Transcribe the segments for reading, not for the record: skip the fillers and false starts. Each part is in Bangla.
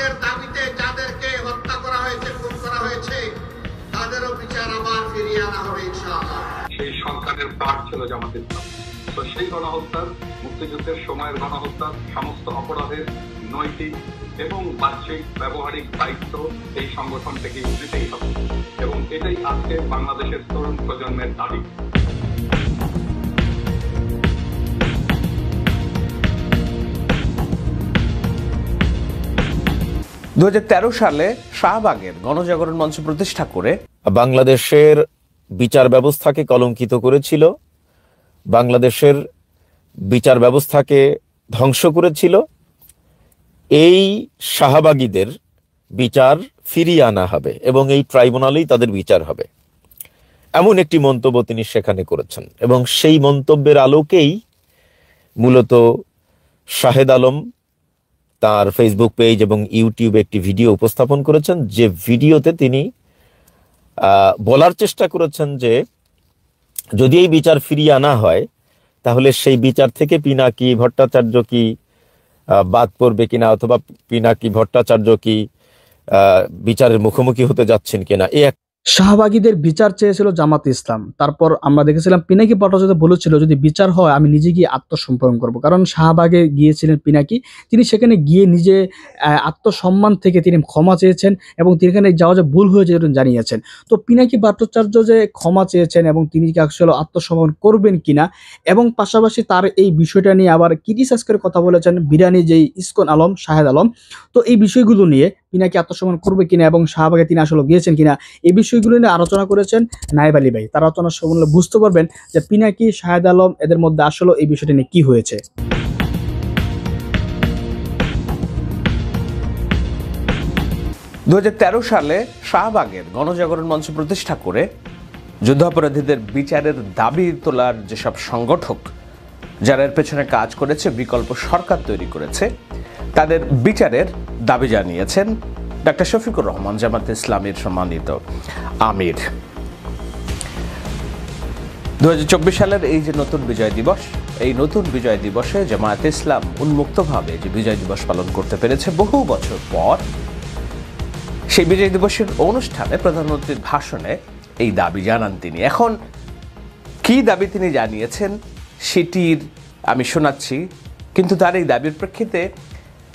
শাহবাগের দাবিতে যাদেরকে হত্যা করা হয়েছে, খুন করা হয়েছে, তাদেরও বিচার আবার ফিরিয়ে আনা হবে ইনশাআল্লাহ। সেই সরকারের প্রাণ ছিল জামাত ইসলাম। তো সেই গণহত্যার, মুক্তিযুদ্ধের সময়ের গণহত্যার সমস্ত অপরাধের নৈতিক এবং বাহ্যিক ব্যবহারিক দায়িত্ব এই সংগঠন থেকে নিতেই হবে, এবং এটাই আজকে বাংলাদেশের তরুণ প্রজন্মের দাবি। 2013 সালে শাহবাগের গণজাগরণ মঞ্চ প্রতিষ্ঠা করে বাংলাদেশের বিচার ব্যবস্থাকে কলঙ্কিত করেছিল, বাংলাদেশের বিচার ব্যবস্থাকে ধ্বংস করেছিল। এই শাহবাগীদের বিচার ফিরিয়ে আনা হবে এবং এই ট্রাইব্যুনালেই তাদের বিচার হবে, এমন একটি মন্তব্য তিনি সেখানে করেছেন। এবং সেই মন্তব্যের আলোকেই মূলত শাহেদ আলম তার ফেসবুক পেজ এবং ইউটিউবে একটি ভিডিও উপস্থাপন করেছেন, যে ভিডিওতে তিনি বলার চেষ্টা করেছেন যে যদি এই বিচার ফিরিয়ে আনা হয় তাহলে সেই বিচার থেকে পিনাকি ভট্টাচার্য কি বাদ পড়বে কিনা, অথবা পিনাকি ভট্টাচার্য কি বিচারের মুখোমুখি হতে যাচ্ছেন কিনা। শাহবাগীদের বিচার চেয়েছিল জামাত ইসলাম। তারপর আমরা দেখেছিলাম পিনাকি ভট্টাচার্য বলেছিল যদি বিচার হয় আমি নিজে গিয়ে আত্মসমর্পণ করব, কারণ শাহবাগে গিয়েছিলেন পিনাকি, তিনি সেখানে গিয়ে নিজে আত্মসম্মান থেকে তিনি ক্ষমা চেয়েছেন এবং তিনি এখানে যাওয়া যে ভুল হয়েছে জানিয়েছেন। তো পিনাকি ভট্টাচার্য যে ক্ষমা চেয়েছেন এবং তিনি কি আসলে আত্মসমর্পণ করবেন কিনা, এবং পাশাপাশি তার এই বিষয়টা নিয়ে আবার ক্রিটিসাইজ করে কথা বলেছেন বিরানি যেই ইসকন আলম, শাহেদ আলম। তো এই বিষয়গুলো নিয়ে পিনাকি আত্মসমর্পণ করবে কিনা এবং শাহবাগে তিনি আসলে গিয়েছেন কিনা, এই বিষয়গুলো নিয়ে আলোচনা করেছেন নায়েব আলী ভাই। তার আলোচনা শুনলে বুঝতে পারবেন যে পিনাকি, শাহেদ আলম এদের মধ্যে আসলে এই বিষয়টা নিয়ে কি হয়েছে। 2013 সালে শাহবাগের গণজাগরণ মঞ্চ প্রতিষ্ঠা করে যুদ্ধাপরাধীদের বিচারের দাবি তোলার যেসব সংগঠক যারা এর পেছনে কাজ করেছে, বিকল্প সরকার তৈরি করেছে, তাদের বিচারের দাবি জানিয়েছেন ডক্টর শফিকুর রহমান, জামাত ইসলামের সম্মানিত আমির। 2024 সালের এই যে নতুন বিজয় দিবস, এই নতুন বিজয় দিবসে জামায়াত ইসলাম উন্মুক্তভাবে যে বিজয় দিবস পালন করতে পেরেছে বহু বছর পর, সেই বিজয় দিবসের অনুষ্ঠানে প্রধানমন্ত্রীর ভাষণে এই দাবি জানান তিনি। এখন কি দাবি তিনি জানিয়েছেন সেটির আমি শোনাচ্ছি, কিন্তু তার এই দাবির প্রেক্ষিতে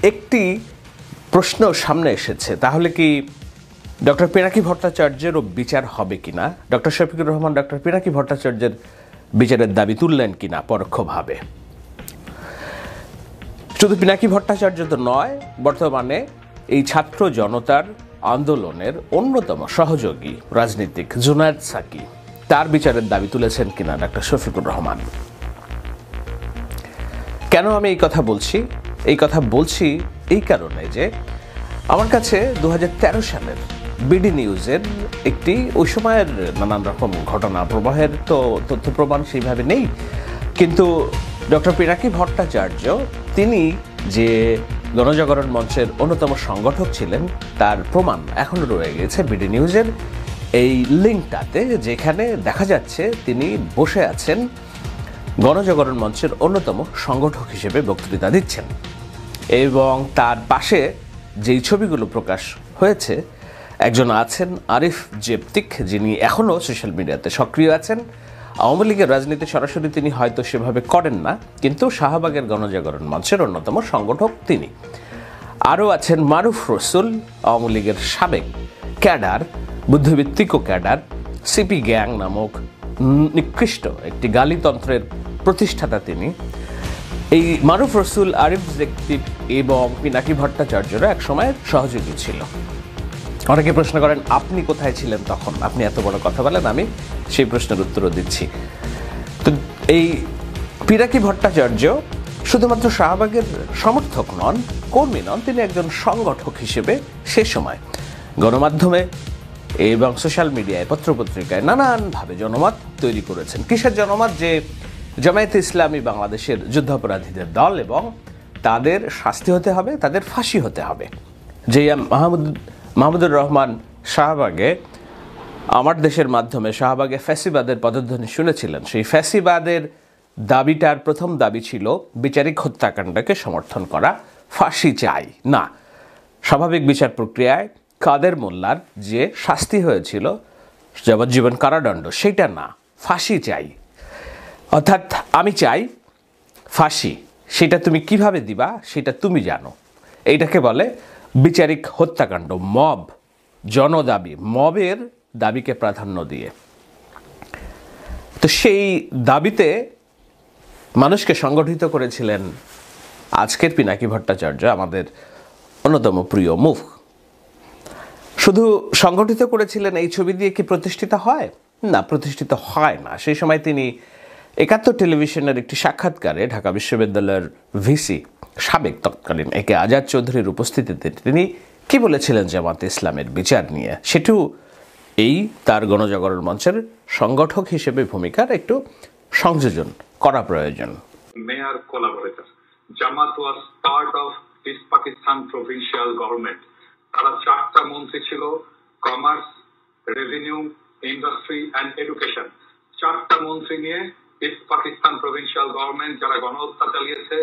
একটি প্রশ্ন সামনে এসেছে, তাহলে কি ডক্টর পিনাকি ভট্টাচার্যেরও বিচার হবে কিনা, ডক্টর শফিকুর রহমান ডক্টর পিনাকি ভট্টাচার্যের বিচারের দাবি তুললেন কিনা পরোক্ষভাবে। শুধু পিনাকি ভট্টাচার্য তো নয়, বর্তমানে এই ছাত্র জনতার আন্দোলনের অন্যতম সহযোগী রাজনীতিক জুনায়েদ সাকি, তার বিচারের দাবি তুলেছেন কিনা ডক্টর শফিকুর রহমান। কেন আমি এই কথা বলছি? এই কথা বলছি এই কারণে যে আমার কাছে 2013 সালের বিডি নিউজের একটি ওই সময়ের নানান রকম ঘটনা প্রবাহের তো তথ্য প্রমাণ সেইভাবে নেই, কিন্তু ডক্টর পিনাকি ভট্টাচার্য তিনি যে গণজাগরণ মঞ্চের অন্যতম সংগঠক ছিলেন তার প্রমাণ এখনো রয়ে গেছে বিডি নিউজের এই লিঙ্কটাতে, যেখানে দেখা যাচ্ছে তিনি বসে আছেন গণজাগরণ মঞ্চের অন্যতম সংগঠক হিসেবে বক্তৃতা দিচ্ছেন, এবং তার পাশে যেই ছবিগুলো প্রকাশ হয়েছে একজন আছেন আরিফ জেপতিক, যিনি এখনও সোশ্যাল মিডিয়াতে সক্রিয় আছেন। আওয়ামী লীগের রাজনীতি সরাসরি তিনি হয়তো সেভাবে করেন না, কিন্তু শাহবাগের গণজাগরণ মঞ্চের অন্যতম সংগঠক তিনি। আরও আছেন মারুফ রসুল, আওয়ামী লীগের সাবেক ক্যাডার, বুদ্ধিবৃত্তিক ক্যাডার, সিপি গ্যাং নামক নিকৃষ্ট একটি গালিতন্ত্রের প্রতিষ্ঠাতা তিনি। এই মারুফ রসুল, আরিফ জেপতিক এবং পিনাকি ভট্টাচার্যরা একসময় সহযোগী ছিল। অনেকে প্রশ্ন করেন আপনি কোথায় ছিলেন তখন, আপনি এত বড় কথা বলেন, আমি সেই প্রশ্নের উত্তরও দিচ্ছি। তো এই পিনাকি ভট্টাচার্য শুধুমাত্র শাহবাগের সমর্থক নন, কর্মী নন, তিনি একজন সংগঠক হিসেবে সে সময় গণমাধ্যমে এবং সোশ্যাল মিডিয়ায়, পত্রপত্রিকায় নানানভাবে জনমত তৈরি করেছেন। কিসের জনমত? যে জামায়াতে ইসলামী বাংলাদেশের যুদ্ধাপরাধীদের দল এবং তাদের শাস্তি হতে হবে, তাদের ফাঁসি হতে হবে। যে মাহমুদুর রহমান শাহবাগে আমার দেশের মাধ্যমে শাহবাগে ফ্যাসিবাদের পদধ্বনি শুনেছিলেন, সেই ফ্যাসিবাদের দাবিটার প্রথম দাবি ছিল বিচারিক হত্যাকাণ্ডকে সমর্থন করা, ফাঁসি চাই না। স্বাভাবিক বিচার প্রক্রিয়ায় কাদের মোল্লার যে শাস্তি হয়েছিল যাবজ্জীবন কারাদণ্ড, সেটা না, ফাঁসি চাই। অর্থাৎ আমি চাই ফাঁসি, সেটা তুমি কিভাবে দিবা সেটা তুমি জানো। এইটাকে বলে বিচারিক হত্যাকাণ্ড, মব, জনদাবি, মবের দাবিকে প্রাধান্য দিয়ে। তো সেই দাবিতে মানুষকে সংগঠিত করেছিলেন আজকের পিনাকি ভট্টাচার্য, আমাদের অন্যতম প্রিয় মুখ। শুধু সংগঠিত করেছিলেন, এই ছবি দিয়ে কি প্রতিষ্ঠিত হয়? না, প্রতিষ্ঠিত হয় না। সেই সময় তিনি একাত্তর টেলিভিশনের একটি সাক্ষাৎকারে ঢাকা বিশ্ববিদ্যালয়ের ভিসি সাবেক তৎকালীন একে আজাদ চৌধুরীর উপস্থিতিতে তিনি কি বলেছিলেন জামাতে ইসলামের বিচার নিয়ে, সেটিও এই তার গণজাগরণ মঞ্চের সংগঠক হিসেবে ভূমিকার একটু সংযোজন করা প্রয়োজন। মেয়ার collaborator, Jamaat was part of east Pakistan provincial government. তারা 4টা মন্ত্রী ছিল, commerce, revenue, industry and education. 4টা মন্ত্রী নিয়ে ইস্ট পাকিস্তান প্রভিন্সিয়াল গভর্নমেন্ট যারা গণহত্যা চালিয়েছে,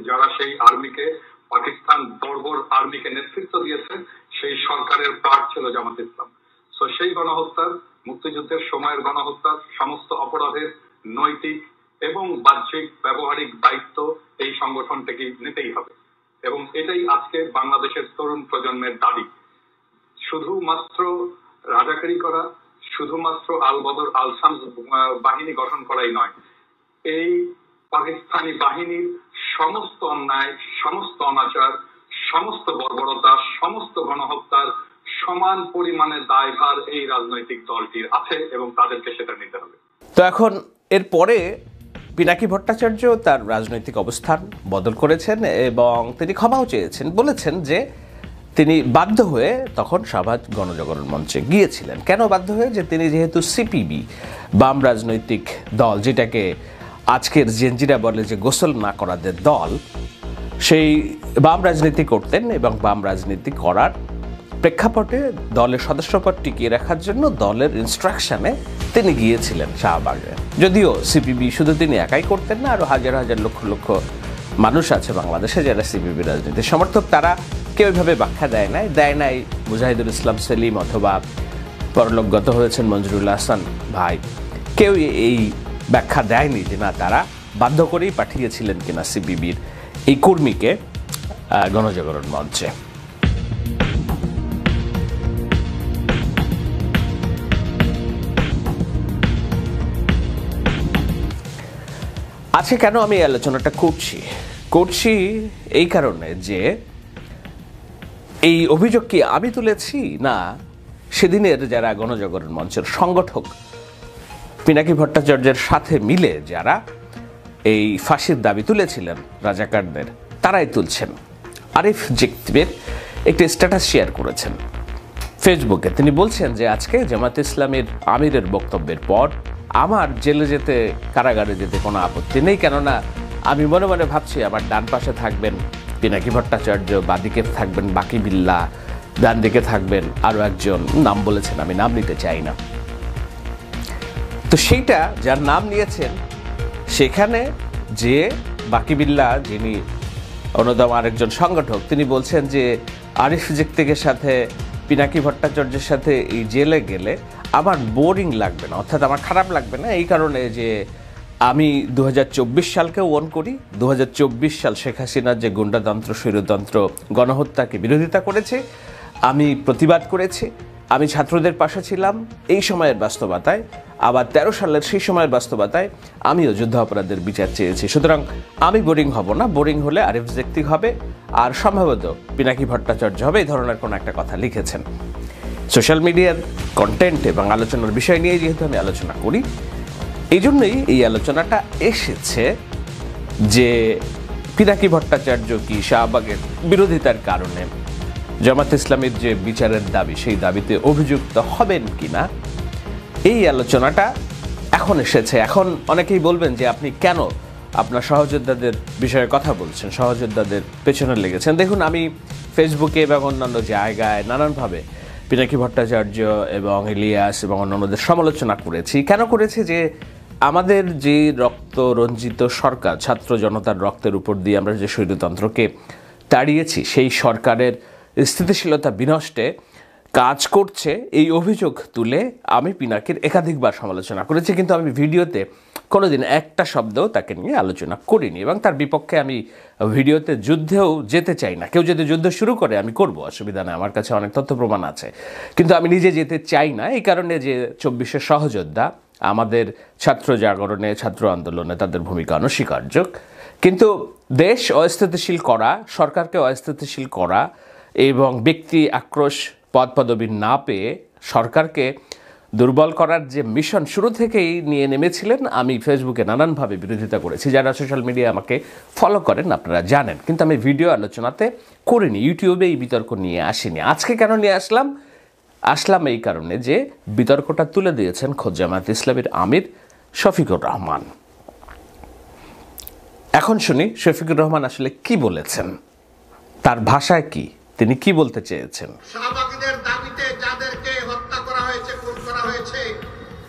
যারা সেই আর্মিকে, পাকিস্তান বর্বর আর্মিকে নেতৃত্ব দিয়েছে, সেই সরকারের পার্ট ছিল জামাত ইসলাম। তো সেই গণহত্যার, মুক্তিযুদ্ধের সময়ের গণহত্যার সমস্ত অপরাধের নৈতিক এবং বাহ্যিক ব্যবহারিক দায়িত্ব এই সংগঠনটাকে নিতেই হবে, এবং এটাই আজকে বাংলাদেশের তরুণ প্রজন্মের দাবি। শুধুমাত্র রাজাকারি করা, শুধুমাত্র আল বদর আল শামস বাহিনী গঠন করাই নয়, এই পাকিস্তানি বাহিনীর সমস্ত অন্যায়, সমস্ত অনাচার, সমস্ত বর্বরতা, সমস্ত গণহত্যার সমান পরিমাণে দায়ভার এই রাজনৈতিক দলটির আছে এবং তাদেরকে সেটা নিতে হবে। তো এখন এরপরে পিনাকি ভট্টাচার্য তার রাজনৈতিক অবস্থান বদল করেছেন এবং তিনি ক্ষমাও চেয়েছেন, বলেছেন যে তিনি বাধ্য হয়ে তখন শাহবাজ গণজাগরণ মঞ্চে গিয়েছিলেন। কেন বাধ্য হয়ে? যে তিনি যেহেতু সিপিবি, বাম রাজনৈতিক দল, যেটাকে আজকের জেনজিরা বলে যে গোসল না করাদের দল, সেই বাম রাজনীতি করতেন এবং বাম রাজনীতি করার প্রেক্ষাপটে দলের সদস্যপদ টিকিয়ে রাখার জন্য দলের ইনস্ট্রাকশনে তিনি গিয়েছিলেন শাহবাগে। যদিও সিপিবি শুধু তিনি একাই করতেন না, আরও হাজার হাজার লক্ষ লক্ষ মানুষ আছে বাংলাদেশে যারা সিপিবি রাজনীতির সমর্থক। তারা কেউ এভাবে ব্যাখ্যা দেয় নাই মুজাহিদুল ইসলাম সেলিম অথবা পরলোকগত হয়েছেন মঞ্জুরুল হাসান ভাই, কেউ এই ব্যাখ্যা দেয়নি যে না, তারা বাধ্য করেই পাঠিয়েছিলেন কিনা সিপিবির এই কর্মীকে গণজাগরণ মঞ্চে। আজকে কেন আমি এই আলোচনাটা করছি এই কারণে যে এই অভিযোগ কি আমি তুলেছি, না সেদিনের যারা গণজাগরণ মঞ্চের সংগঠক পিনাকি ভট্টাচার্যের সাথে মিলে যারা এই ফাঁসির দাবি তুলেছিলেন রাজাকারদের, তারাই তুলছেন। আরিফ জিকতিবের একটি স্ট্যাটাস শেয়ার করেছেন ফেসবুকে। তিনি বলছেন যে আজকে জামাত ইসলামের আমিরের বক্তব্যের পর আমার জেলে যেতে, কারাগারে যেতে কোনো আপত্তি নেই, কেননা আমি মনে মনে ভাবছি আমার ডান পাশে থাকবেন পিনাকি ভট্টাচার্য, বাদিকে থাকবেন বাকি বিল্লাহ, ডান দিকে থাকবেন আরও একজন, নাম বলেছেন, আমি নাম নিতে চাই না। তো সেইটা যার নাম নিয়েছেন সেখানে যে বাকি বিল্লাহ, যিনি অন্যতম আরেকজন সংগঠক, তিনি বলছেন যে আরিফ জিকতিকের সাথে, পিনাকি ভট্টাচার্যের সাথে এই জেলে গেলে আমার বোরিং লাগবে না, অর্থাৎ আমার খারাপ লাগবে না, এই কারণে যে আমি 2024 সালকেও ওন করি। 2024 সাল শেখ হাসিনার যে গুন্ডাতন্ত্র, স্বৈরতন্ত্র, গণহত্যাকে বিরোধিতা করেছে, আমি প্রতিবাদ করেছি, আমি ছাত্রদের পাশে ছিলাম এই সময়ের বাস্তবতায়, আবার 13 সালের সেই সময়ের বাস্তবতায় আমিও যুদ্ধাপরাধের বিচার চেয়েছি। সুতরাং আমি বোরিং হব না, বোরিং হলে আরিফ জিকতিক হবে আর সম্ভবত পিনাকি ভট্টাচার্য হবে, এই ধরনের কোনো একটা কথা লিখেছেন। সোশ্যাল মিডিয়ার কন্টেন্ট এবং আলোচনার বিষয় নিয়ে যেহেতু আমি আলোচনা করি, এই জন্যই এই আলোচনাটা এসেছে যে পিনাকি ভট্টাচার্য কি শাহবাগের বিরোধিতার কারণে জামাত ইসলামের যে বিচারের দাবি, সেই দাবিতে অভিযুক্ত হবেন কিনা, এই আলোচনাটা এখন এসেছে। এখন অনেকেই বলবেন যে আপনি কেন আপনার সহযোদ্ধাদের বিষয়ে কথা বলছেন, সহযোদ্ধাদের পেছনে লেগেছেন। দেখুন, আমি ফেসবুকে এবং অন্যান্য জায়গায় নানানভাবে পিনাকি ভট্টাচার্য এবং ইলিয়াস এবং অন্যান্যদের সমালোচনা করেছি। কেন করেছি? যে আমাদের যে রক্ত রঞ্জিত সরকার, ছাত্র জনতার রক্তের উপর দিয়ে আমরা যে স্বৈরতন্ত্রকে তাড়িয়েছি, সেই সরকারের স্থিতিশীলতা বিনষ্টে কাজ করছে এই অভিযোগ তুলে আমি পিনাকির একাধিকবার সমালোচনা করেছি, কিন্তু আমি ভিডিওতে কোনোদিন একটা শব্দও তাকে নিয়ে আলোচনা করিনি এবং তার বিপক্ষে আমি ভিডিওতে যুদ্ধেও যেতে চাই না। কেউ যদি যুদ্ধ শুরু করে আমি করব, অসুবিধা নেই, আমার কাছে অনেক তথ্য প্রমাণ আছে, কিন্তু আমি নিজে যেতে চাই না এই কারণে যে 24-এর সহযোদ্ধা আমাদের ছাত্র জাগরণে, ছাত্র আন্দোলনে তাদের ভূমিকা অনস্বীকার্য। কিন্তু দেশ অস্থিতিশীল করা, সরকারকে অস্থিতিশীল করা এবং ব্যক্তি আক্রোশ পদ পদবি না পেয়ে সরকারকে দুর্বল করার যে মিশন শুরু থেকেই নিয়ে নেমেছিলেন, আমি ফেসবুকে নানানভাবে বিরোধিতা করেছি। যারা সোশ্যাল মিডিয়া আমাকে ফলো করেন আপনারা জানেন, কিন্তু আমি ভিডিও আলোচনাতে করিনি, ইউটিউবে এই বিতর্ক নিয়ে আসিনি। আজকে কেন নিয়ে আসলাম এই কারণে যে বিতর্কটা তুলে দিয়েছেন খোদ জামায়াতে ইসলামীর আমির শফিকুর রহমান। এখন শুনি শফিকুর রহমান আসলে কি বলেছেন, তার ভাষায় কি, তিনি কি বলতে চেয়েছেন। শাহবাগীদের দাবিতে যাদেরকে হত্যা করা হয়েছে, খুন করা হয়েছে,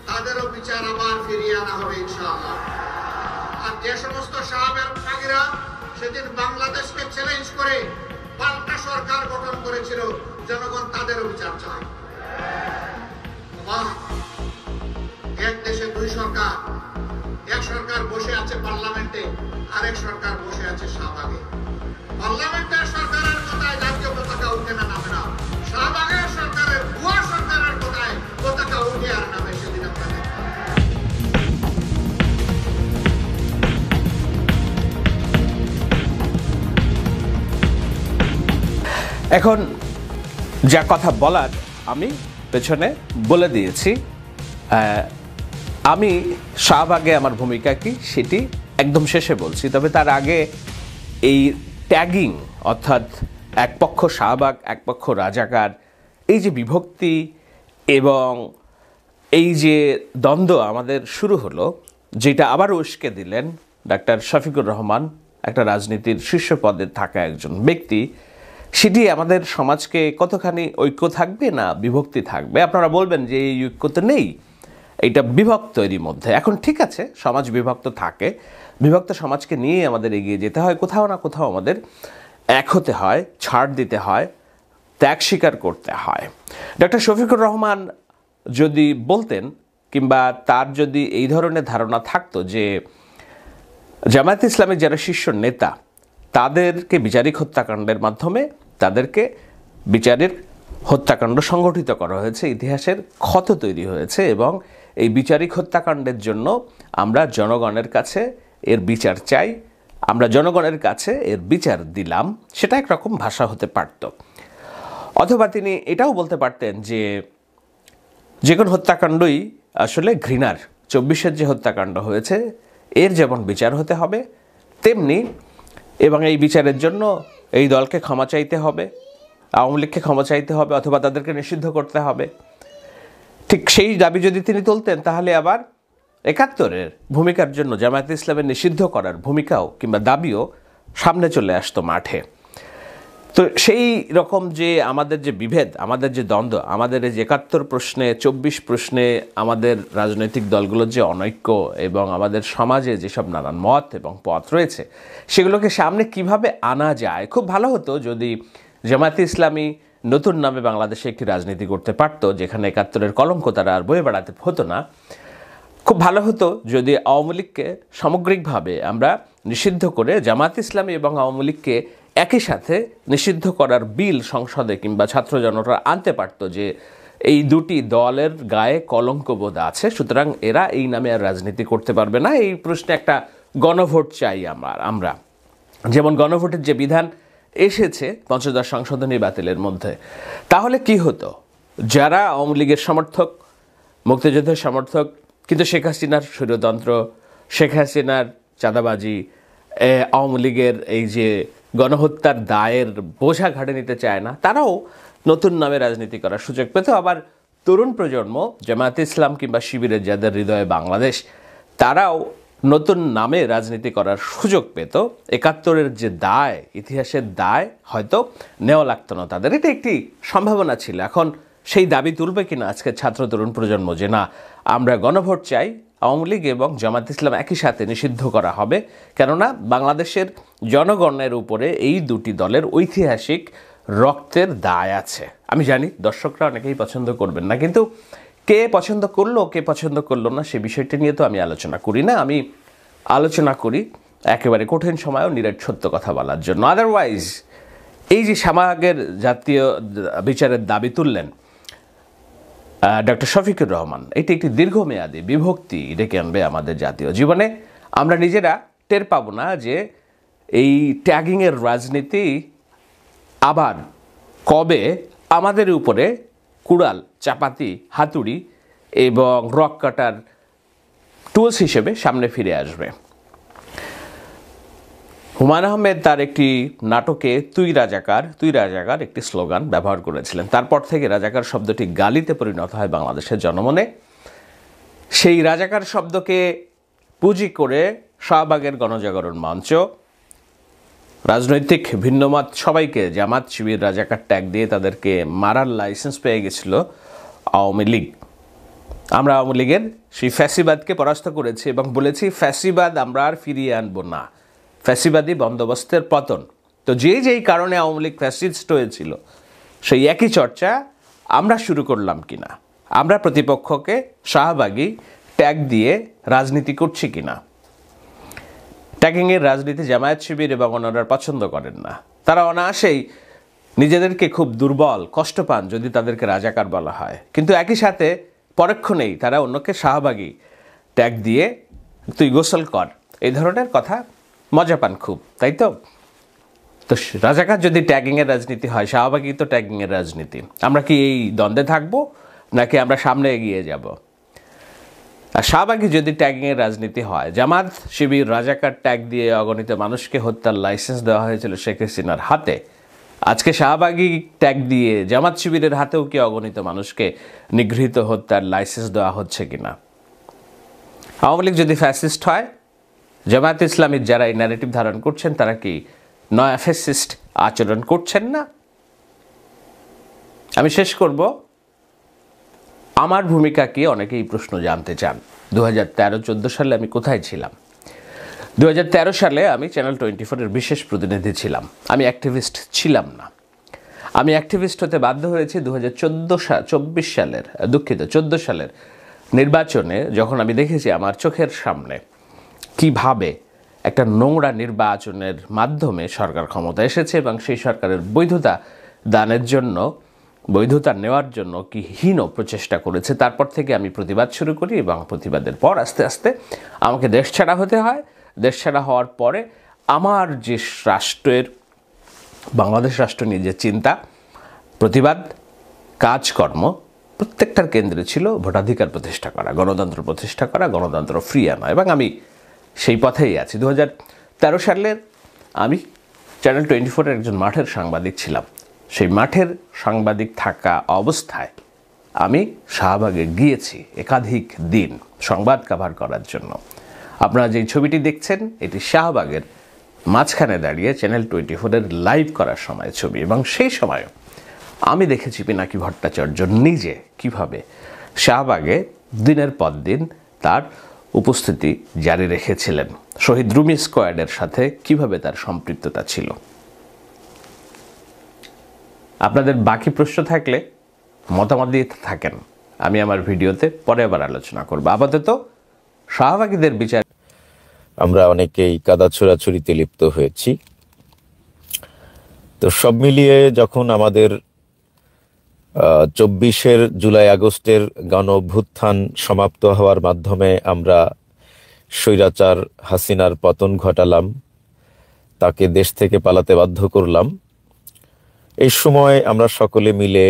তাদেরও বিচার আবার ফিরিয়ে আনা হবে ইনশাআল্লাহ। আর যে সমস্ত শাহবাগীরা সেদিন বাংলাদেশকে চ্যালেঞ্জ করে পাল্টা সরকার গঠন করেছিল, জনগণ তাদেরও বিচার চায়। এক দেশে দুই সরকার, এক সরকার বসে আছে পার্লামেন্টে, আরেক সরকার বসে আছে শাহবাগে। পার্লামেন্টের সরকারের কথায় জাতীয় পতাকা উঠে না, নামে না। শাহবাগের সরকারের ভুয়া সরকারের কথায় পতাকা উঠে আর নামে, সেদিন আপনাদের এখন যা কথা বলার আমি পেছনে বলে দিয়েছি। আমি শাহবাগে আমার ভূমিকা কি সেটি একদম শেষে বলছি, তবে তার আগে এই ট্যাগিং, অর্থাৎ এক পক্ষ শাহবাগ এক পক্ষ রাজাকার, এই যে বিভক্তি এবং এই যে দ্বন্দ্ব আমাদের শুরু হলো, যেটা আবার উস্কে দিলেন ডাক্তার শফিকুর রহমান, একটা রাজনীতির শীর্ষ পদে থাকা একজন ব্যক্তি, সেটি আমাদের সমাজকে কতখানি ঐক্য থাকবে না বিভক্তি থাকবে। আপনারা বলবেন যে এই ঐক্য তো নেই, এইটা বিভক্ত এরই মধ্যে। এখন ঠিক আছে, সমাজ বিভক্ত থাকে, বিভক্ত সমাজকে নিয়ে আমাদের এগিয়ে যেতে হয়, কোথাও না কোথাও আমাদের এক হতে হয়, ছাড় দিতে হয়, ত্যাগ স্বীকার করতে হয়। ডক্টর শফিকুর রহমান যদি বলতেন, কিংবা তার যদি এই ধরনের ধারণা থাকতো যে জামায়াতে ইসলামের যারা শীর্ষ নেতা তাদেরকে বিচারিক হত্যাকাণ্ডের মাধ্যমে তাদেরকে বিচারের হত্যাকাণ্ড সংগঠিত করা হয়েছে, ইতিহাসের ক্ষত তৈরি হয়েছে এবং এই বিচারিক হত্যাকাণ্ডের জন্য আমরা জনগণের কাছে এর বিচার চাই, আমরা জনগণের কাছে এর বিচার দিলাম, সেটা একরকম ভাষা হতে পারত। অথবা তিনি এটাও বলতে পারতেন যে কোনো হত্যাকাণ্ডই আসলে ঘৃণার। 24-এর যে হত্যাকাণ্ড হয়েছে এর যেমন বিচার হতে হবে তেমনি, এবং এই বিচারের জন্য এই দলকে ক্ষমা চাইতে হবে, আওয়ামী লীগকে ক্ষমা চাইতে হবে, অথবা তাদেরকে নিষিদ্ধ করতে হবে। ঠিক সেই দাবি যদি তিনি তুলতেন, তাহলে আবার 71-এর ভূমিকার জন্য জামায়াতে ইসলামের নিষিদ্ধ করার ভূমিকাও কিংবা দাবিও সামনে চলে আসতো মাঠে। তো সেই রকম যে আমাদের যে বিভেদ, আমাদের যে দ্বন্দ্ব, আমাদের এই যে 71 প্রশ্নে, 24 প্রশ্নে আমাদের রাজনৈতিক দলগুলোর যে অনৈক্য এবং আমাদের সমাজে যেসব নানান মত এবং পথ রয়েছে, সেগুলোকে সামনে কিভাবে আনা যায়। খুব ভালো হতো যদি জামায়াতে ইসলামী নতুন নামে বাংলাদেশে একটি রাজনীতি করতে পারতো, যেখানে 71-এর কলঙ্ক তারা আর বয়ে বেড়াতে হতো না। খুব ভালো হতো যদি আওয়ামী লীগকে সামগ্রিকভাবে আমরা নিষিদ্ধ করে জামায়াতে ইসলামী এবং আওয়ামী লীগকে একই সাথে নিষিদ্ধ করার বিল সংসদে কিংবা ছাত্র জনতা আনতে পারতো, যে এই দুটি দলের গায়ে কলঙ্কবোধ আছে, সুতরাং এরা এই নামে আর রাজনীতি করতে পারবে না। এই প্রশ্নে একটা গণভোট চাই আমরা, যেমন গণভোটের যে বিধান এসেছে পঞ্চদশ সংশোধনী বাতিলের মধ্যে। তাহলে কি হতো, যারা আওয়ামী লীগের সমর্থক, মুক্তিযুদ্ধের সমর্থক, কিন্তু শেখ হাসিনার স্বৈরতন্ত্র, শেখ হাসিনার চাঁদাবাজি, আওয়ামী লীগের এই যে গণহত্যার দায়ের বোঝা ঘাড়ে নিতে চায় না, তারাও নতুন নামে রাজনীতি করার সুযোগ পেত। আবার তরুণ প্রজন্ম, জামায়াতে ইসলাম কিংবা শিবিরের যাদের হৃদয়ে বাংলাদেশ, তারাও নতুন নামে রাজনীতি করার সুযোগ পেত। 71-এর যে দায়, ইতিহাসের দায় হয়তো নেওয়া লাগতো না তাদের। এটা একটি সম্ভাবনা ছিল। এখন সেই দাবি তুলবে কিনা আজকে ছাত্র তরুণ প্রজন্ম, যে না, আমরা গণভোট চাই, আওয়ামী লীগ এবং জামায়াত ইসলাম একই সাথে নিষিদ্ধ করা হবে, কেননা বাংলাদেশের জনগণের উপরে এই দুটি দলের ঐতিহাসিক রক্তের দায় আছে। আমি জানি দর্শকরা অনেকেই পছন্দ করবেন না, কিন্তু কে পছন্দ করলো কে পছন্দ করলো না সে বিষয়টি নিয়ে তো আমি আলোচনা করি না। আমি আলোচনা করি একেবারে কঠিন সময়েও নিরেট সত্য কথা বলার জন্য। আদারওয়াইজ এই যে শাহবাগের জাতীয় বিচারের দাবি তুললেন ডক্টর শফিকুর রহমান, এটি একটি দীর্ঘমেয়াদী বিভক্তি ডেকে আনবে আমাদের জাতীয় জীবনে। আমরা নিজেরা টের পাবো না যে এই ট্যাগিংয়ের রাজনীতি আবার কবে আমাদের উপরে কুড়াল, চাপাতি, হাতুড়ি এবং রক কাটার টুলস হিসেবে সামনে ফিরে আসবে। হুমায়ুন আহমেদ তার একটি নাটকে তুই রাজাকার একটি স্লোগান ব্যবহার করেছিলেন। তারপর থেকে রাজাকার শব্দটি গালিতে পরিণত হয় বাংলাদেশের জনমনে। সেই রাজাকার শব্দকে পুঁজি করে শাহবাগের গণজাগরণ মঞ্চ, রাজনৈতিক ভিন্নমত সবাইকে জামাত, শিবির, রাজাকার ট্যাগ দিয়ে তাদেরকে মারার লাইসেন্স পেয়ে গেছিল আওয়ামী লীগ। আমরা আওয়ামী লীগের সেই ফ্যাসিবাদকে পরাস্ত করেছি এবং বলেছি ফ্যাসিবাদ আমরা আর ফিরিয়ে আনবো না, ফ্যাসিবাদী বন্দোবস্তের পতন। তো যেই কারণে আওয়ামী লীগ ফ্যাসিস্ট হয়েছিল সেই একই চর্চা আমরা শুরু করলাম কিনা, আমরা প্রতিপক্ষকে শাহবাগী ট্যাগ দিয়ে রাজনীতি করছি কিনা। ট্যাগিংয়ের রাজনীতি জামায়াত, শিবির এবং অন্যরা পছন্দ করেন না। তারা অনায়াসেই নিজেদেরকে খুব দুর্বল, কষ্ট পান যদি তাদেরকে রাজাকার বলা হয়, কিন্তু একই সাথে পরক্ষণেই তারা অন্যকে শাহবাগী ট্যাগ দিয়ে তুই গোসল কর এই ধরনের কথা মজা পান খুব, তাই তো? তো রাজাকার যদি ট্যাগিংয়ের রাজনীতি হয়, শাহবাগী তো ট্যাগিংয়ের রাজনীতি। আমরা কি এই দ্বন্দ্বে থাকবো নাকি আমরা সামনে এগিয়ে যাব? আর শাহবাগী যদি ট্যাগিংয়ের রাজনীতি হয়, জামাত, শিবির, রাজাকার ট্যাগ দিয়ে অগণিত মানুষকে হত্যার লাইসেন্স দেওয়া হয়েছিল শেখ হাসিনার হাতে, আজকে শাহবাগী ট্যাগ দিয়ে জামাত, শিবিরের হাতেও কি অগণিত মানুষকে নিগৃহীত হত্যার লাইসেন্স দেওয়া হচ্ছে কিনা? আওয়ামী লীগ যদি ফ্যাসিস্ট হয়, জামায়াত ইসলামীর যারা এই ন্যারেটিভ ধারণ করছেন তারা কি নয়া ফ্যাসিস্ট আচরণ করছেন না? আমি শেষ করব, আমার ভূমিকা কি অনেকেই প্রশ্ন জানতে চান। 2013-14 সালে আমি কোথায় ছিলাম? 2013 সালে আমি চ্যানেল 24-এর বিশেষ প্রতিনিধি ছিলাম। আমি অ্যাক্টিভিস্ট ছিলাম না। আমি অ্যাক্টিভিস্ট হতে বাধ্য হয়েছি 2014 সালের নির্বাচনে, যখন আমি দেখেছি আমার চোখের সামনে কিভাবে একটা নোংরা নির্বাচনের মাধ্যমে সরকার ক্ষমতা এসেছে এবং সেই সরকারের বৈধতা নেওয়ার জন্য কি হীন প্রচেষ্টা করেছে। তারপর থেকে আমি প্রতিবাদ শুরু করি এবং প্রতিবাদের পর আস্তে আস্তে আমাকে দেশ ছাড়া হতে হয়। দেশ ছাড়া হওয়ার পরে আমার যে বাংলাদেশ রাষ্ট্র নিয়ে যে চিন্তা, প্রতিবাদ, কাজকর্ম, প্রত্যেকটার কেন্দ্রে ছিল ভোটাধিকার প্রতিষ্ঠা করা, গণতন্ত্র প্রতিষ্ঠা করা, গণতন্ত্র ফিরিয়ে আনা, এবং আমি সেই পথেই আছি। 2013 সালের আমি চ্যানেল 24-এর একজন মাঠের সাংবাদিক ছিলাম। সেই মাঠের সাংবাদিক থাকা অবস্থায় আমি শাহবাগে গিয়েছি একাধিক দিন সংবাদ কভার করার জন্য। আপনারা যে ছবিটি দেখছেন এটি শাহবাগের মাঝখানে দাঁড়িয়ে চ্যানেল 24-এর লাইভ করার সময় ছবি, এবং সেই সময় আমি দেখেছি পিনাকি ভট্টাচার্য নিজে কিভাবে শাহবাগে দিনের পর দিন তার উপস্থিতি জারি রেখেছিলেন, শহীদ রুমি স্কোয়াডের সাথে কিভাবে তার সম্পৃক্ততা ছিল। আপনাদের বাকি প্রশ্ন থাকলে মতামত দিয়ে থাকেন, আমি আমার ভিডিওতে পরে আবার আলোচনা করব। আপাতত শাহবাগীদের বিচার। আমরা অনেকেই কাদা ছোড়াছুড়িতে লিপ্ত হয়েছি। তো সব মিলিয়ে যখন আমাদের 24 জুলাই আগস্টের গণ অভ্যুত্থান সমাপ্ত হওয়ার মাধ্যমে আমরা স্বৈরাচার হাসিনার পতন ঘটালাম, তাকে দেশ থেকে পালাতে বাধ্য করলাম, এই সময় আমরা সকলে মিলে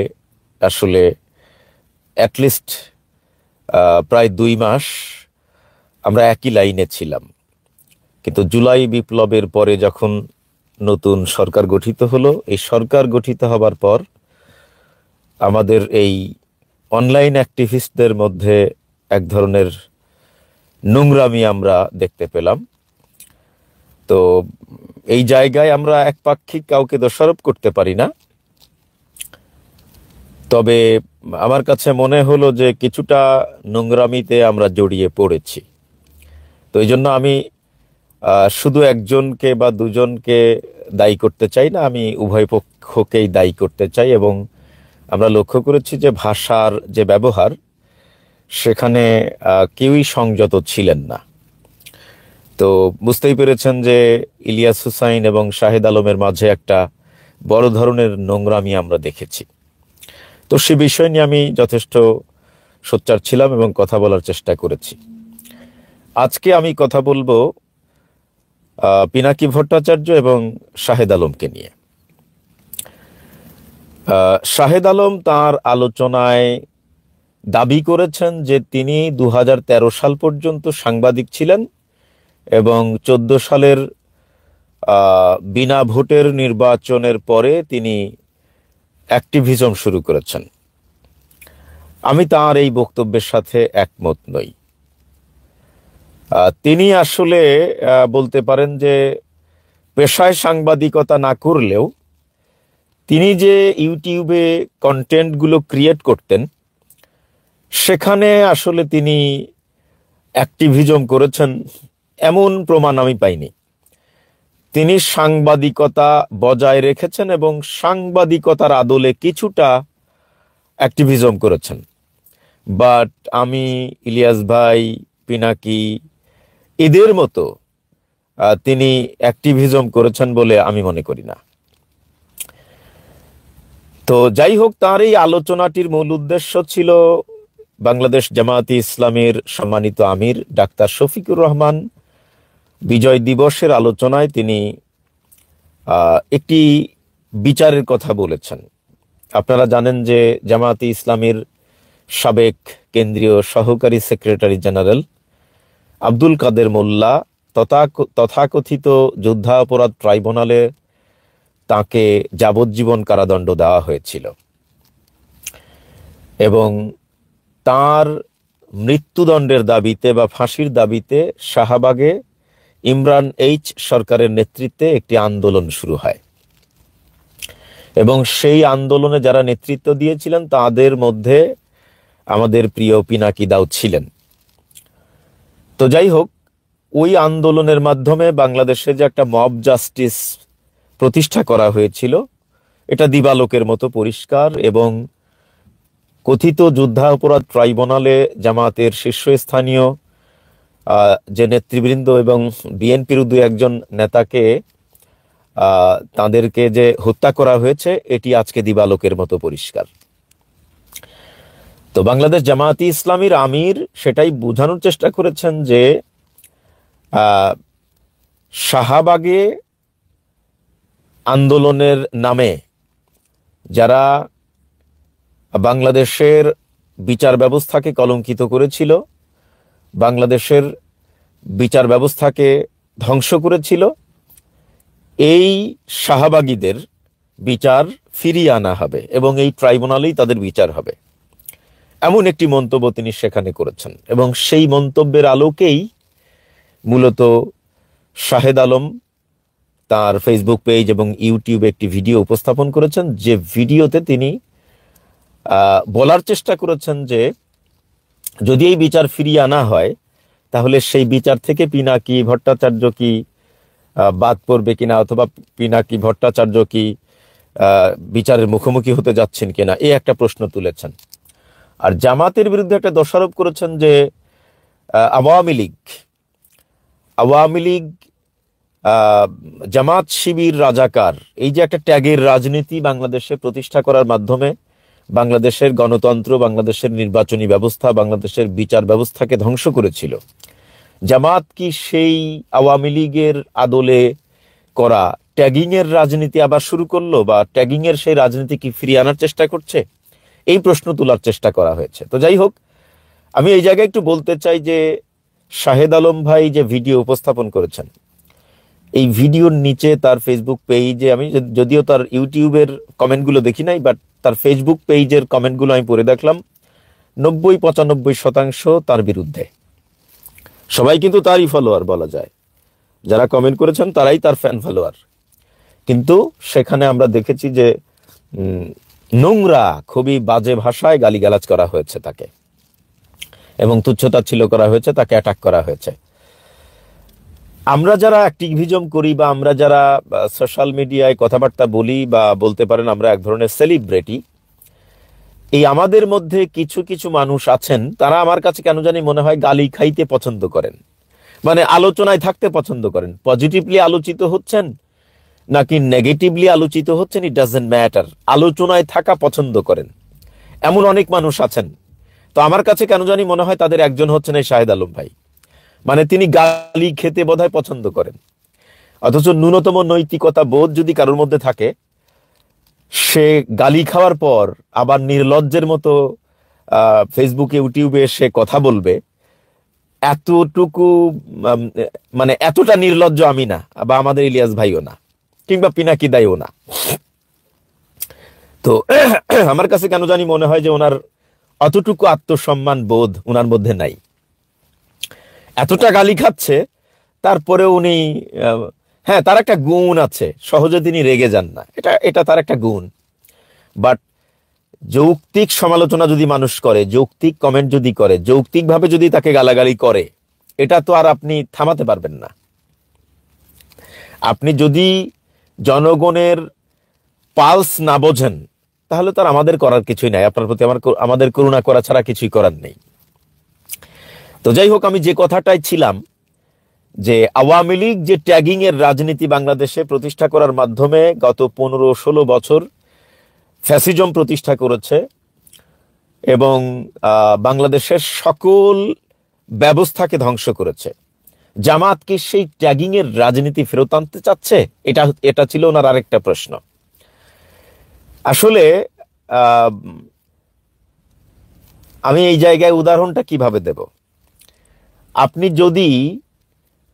আসলে অ্যাটলিস্ট প্রায় 2 মাস আমরা একই লাইনে ছিলাম। কিন্তু জুলাই বিপ্লবের পরে যখন নতুন সরকার গঠিত হলো, এই সরকার গঠিত হবার পর আমাদের এই অনলাইন অ্যাক্টিভিস্টদের মধ্যে এক ধরনের নোংরামি আমরা দেখতে পেলাম। তো এই জায়গায় আমরা একপাক্ষিক কাউকে দোষারোপ করতে পারি না, তবে আমার কাছে মনে হলো যে কিছুটা নোংরামিতে আমরা জড়িয়ে পড়েছি। তো এই জন্য আমি শুধু একজনকে বা দুজনকে দায়ী করতে চাই না, আমি উভয় পক্ষ পক্ষকেই দায়ী করতে চাই, এবং আমরা লক্ষ্য করেছি যে ভাষার যে ব্যবহার সেখানে কেউই সংযত ছিলেন না। তো বুঝতেই পেরেছেন যে ইলিয়াস হুসাইন এবং শাহেদ আলমের মাঝে একটা বড় ধরনের নোংরামি আমরা দেখেছি। তো সে বিষয় নিয়ে আমি যথেষ্ট সোচ্চার ছিলাম এবং কথা বলার চেষ্টা করেছি। আজকে আমি কথা বলবো পিনাকি ভট্টাচার্য এবং শাহেদ আলমকে নিয়ে। শাহেদ আলম তার আলোচনায় দাবি করেছেন যে তিনি 2013 সাল পর্যন্ত সাংবাদিক ছিলেন এবং 14 সালের বিনা ভোটের নির্বাচনের পরে তিনি অ্যাক্টিভিজম শুরু করেছেন। আমি তার এই বক্তব্যের সাথে একমত নই। তিনি আসলে বলতে পারেন যে পেশায় সাংবাদিকতা না করলেও তিনি যে ইউটিউবে কন্টেন্টগুলো ক্রিয়েট করতেন সেখানে আসলে তিনি অ্যাক্টিভিজম করেছেন এমন প্রমাণ আমি পাইনি। তিনি সাংবাদিকতা বজায় রেখেছেন এবং সাংবাদিকতার আদলে কিছুটা অ্যাক্টিভিজম করেছেন। বাট আমি ইলিয়াস ভাই, পিনাকি এদের মতো তিনি অ্যাক্টিভিজম করেছেন বলে আমি মনে করি না। তো যাই হোক, তার এই আলোচনাটির মূল উদ্দেশ্য ছিল বাংলাদেশ জামায়াতে ইসলামীর সম্মানিত আমির ডাক্তার শফিকুর রহমান বিজয় দিবসের আলোচনায় তিনি একটি বিচারের কথা বলেছেন। আপনারা জানেন যে জামায়াতে ইসলামীর সাবেক কেন্দ্রীয় সহকারী সেক্রেটারি জেনারেল আব্দুল কাদের মোল্লা তথাকথিত যুদ্ধাপরাধ ট্রাইব্যুনালে তাকে যাবজ্জীবন কারাদণ্ড দেওয়া হয়েছিল এবং তার মৃত্যুদণ্ডের দাবিতে বা ফাঁসির দাবিতে শাহবাগে ইমরান এইচ সরকারের নেতৃত্বে একটি আন্দোলন শুরু হয় এবং সেই আন্দোলনে যারা নেতৃত্ব দিয়েছিলেন তাদের মধ্যে আমাদের প্রিয় পিনাকি দাও ছিলেন। তো যাই হোক, ওই আন্দোলনের মাধ্যমে বাংলাদেশে যে একটা মব জাস্টিস প্রতিষ্ঠা করা হয়েছিল এটা দিবালোকের মতো পরিষ্কার, এবং কথিত যুদ্ধাপরাধ ট্রাইব্যুনালে জামায়াতের শীর্ষস্থানীয় যে নেতৃবৃন্দ এবং বিএনপির দু একজন নেতাকে তাদেরকে যে হত্যা করা হয়েছে এটি আজকে দিবালোকের মতো পরিষ্কার। তো বাংলাদেশ জামায়াতে ইসলামীর আমির সেটাই বোঝানোর চেষ্টা করেছেন যে শাহবাগে আন্দোলনের নামে যারা বাংলাদেশের বিচার ব্যবস্থাকে কলঙ্কিত করেছিল, বাংলাদেশের বিচার ব্যবস্থাকে ধ্বংস করেছিল, এই শাহবাগীদের বিচার ফিরিয়ে আনা হবে এবং এই ট্রাইব্যুনালেই তাদের বিচার হবে, এমন একটি মন্তব্য তিনি সেখানে করেছেন। এবং সেই মন্তব্যের আলোকেই মূলত শাহেদ আলম তার ফেসবুক পেজ এবং ইউটিউবে একটি ভিডিও উপস্থাপন করেছেন, যে ভিডিওতে তিনি বলার চেষ্টা করেছেন যে যদি এই বিচার ফিরিয়ে আনা হয় তাহলে সেই বিচার থেকে পিনাকি ভট্টাচার্য কি বাদ পড়বে কিনা, অথবা পিনাকি ভট্টাচার্য কি বিচারের মুখোমুখি হতে যাচ্ছেন কিনা, এই একটা প্রশ্ন তুলেছেন। আর জামাতের বিরুদ্ধে একটা দোষারোপ করেছেন যে আওয়ামী লীগ জামাত শিবির রাজাকার, এই যে একটা ট্যাগের রাজনীতি বাংলাদেশে প্রতিষ্ঠা করার মাধ্যমে বাংলাদেশের গণতন্ত্র, বাংলাদেশের নির্বাচনী ব্যবস্থা, বাংলাদেশের বিচার ব্যবস্থাকে ধ্বংস করেছিল। জামাত কি সেই আওয়ামী লীগের আদলে করা ট্যাগিং এর রাজনীতি আবার শুরু করলো, বা ট্যাগিং এর সেই রাজনীতি কি ফিরিয়ে আনার চেষ্টা করছে? এই প্রশ্ন তোলার চেষ্টা করা হয়েছে। তো যাই হোক, আমি এই জায়গায় একটু বলতে চাই যে শাহেদ আলম ভাই যে ভিডিও উপস্থাপন করেছেন, এই ভিডিওর নিচে তার ফেসবুক পেজে, আমি যদিও তার ইউটিউবের কমেন্টগুলো দেখি নাই, বাট তার ফেসবুক পেজের কমেন্টগুলো আমি পড়ে দেখলাম, 90-95% তার বিরুদ্ধে। সবাই কিন্তু তারই ফলোয়ার বলা যায়, যারা কমেন্ট করেছেন তারাই তার ফ্যান ফলোয়ার। কিন্তু সেখানে আমরা দেখেছি যে নোংরা, খুবই বাজে ভাষায় গালিগালাজ করা হয়েছে তাকে, এবং তুচ্ছতাচ্ছিল্য করা হয়েছে, তাকে অ্যাটাক করা হয়েছে। আমরা যারা অ্যাক্টিভিজম করি বা আমরা যারা সোশ্যাল মিডিয়ায় কথাবার্তা বলি বা বলতে পারেন আমরা এক ধরনের সেলিব্রিটি, এই আমাদের মধ্যে কিছু কিছু মানুষ আছেন, তারা আমার কাছে কেন জানি মনে হয় গালি খাইতে পছন্দ করেন, মানে আলোচনায় থাকতে পছন্দ করেন। পজিটিভলি আলোচিত হচ্ছেন নাকি নেগেটিভলি আলোচিত হচ্ছেন, ইট ডাজন্ট ম্যাটার, আলোচনায় থাকা পছন্দ করেন এমন অনেক মানুষ আছেন। তো আমার কাছে কেন জানি মনে হয় তাদের একজন হচ্ছেন এই শাহেদ আলম ভাই। মানে তিনি গালি খেতে বোধহয় পছন্দ করেন, অথচ ন্যূনতম নৈতিকতা বোধ যদি কারোর মধ্যে থাকে, সে গালি খাওয়ার পর আবার নির্লজ্জের মতো ফেসবুকে ইউটিউবে সে কথা বলবে, এতটুকু মানে এতটা নির্লজ্জ আমি না, বা আমাদের ইলিয়াস ভাইও না, কিংবা পিনাকি দাইও না। তো আমার কাছে কেন জানি মনে হয় যে ওনার অতটুকু আত্মসম্মান বোধ ওনার মধ্যে নাই। এতটা গালি খাচ্ছে তারপরে উনি, হ্যাঁ তার একটা গুণ আছে, সহজে তিনি রেগে যান না, এটা তার একটা গুণ। বাট যৌক্তিক সমালোচনা যদি মানুষ করে, যৌক্তিক কমেন্ট যদি করে, যৌক্তিকভাবে যদি তাকে গালাগালি করে, এটা তো আর আপনি থামাতে পারবেন না। আপনি যদি জনগণের পালস না বোঝেন তাহলে তার আমাদের করার কিছুই নাই, আপনার প্রতি আমাদের করুণা করা ছাড়া কিছুই করার নেই। তো যাই হোক, আমি যে কথাটাই ছিলাম যে আওয়ামী লীগ যে ট্যাগিং এর রাজনীতি বাংলাদেশে প্রতিষ্ঠা করার মাধ্যমে গত 15-16 বছর ফ্যাসিজম প্রতিষ্ঠা করেছে এবং বাংলাদেশের সকল ব্যবস্থাকে ধ্বংস করেছে। জামাত কি সেই ট্যাগিং এর রাজনীতি ফেরত আনতে চাচ্ছে? এটা ছিল ওনার আরেকটা প্রশ্ন। আসলে আমি এই জায়গায় উদাহরণটা কিভাবে দেব? আপনি যদি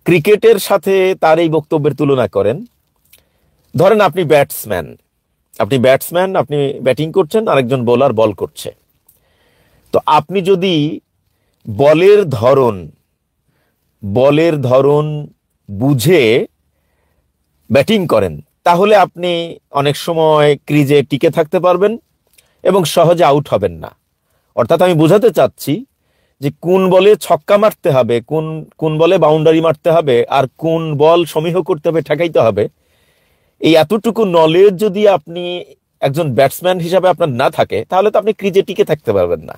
ক্রিকেটের সাথে তার এই বক্তব্যের তুলনা করেন, ধরেন আপনি ব্যাটসম্যান, আপনি ব্যাটিং করছেন, আরেকজন বোলার বল করছে। তো আপনি যদি বলের ধরন বুঝে ব্যাটিং করেন, তাহলে আপনি অনেক সময় ক্রিজে টিকে থাকতে পারবেন এবং সহজে আউট হবেন না। অর্থাৎ আমি বোঝাতে চাচ্ছি যে কোন বলে ছক্কা মারতে হবে, কোন বলে বাউন্ডারি মারতে হবে, আর কোন বল সমীহ করতে হবে, ঠেকাইতে হবে, এই এতটুকু নলেজ যদি আপনি একজন ব্যাটসম্যান হিসাবে আপনার না থাকে, তাহলে তো আপনি ক্রিজে টিকে থাকতে পারবেন না।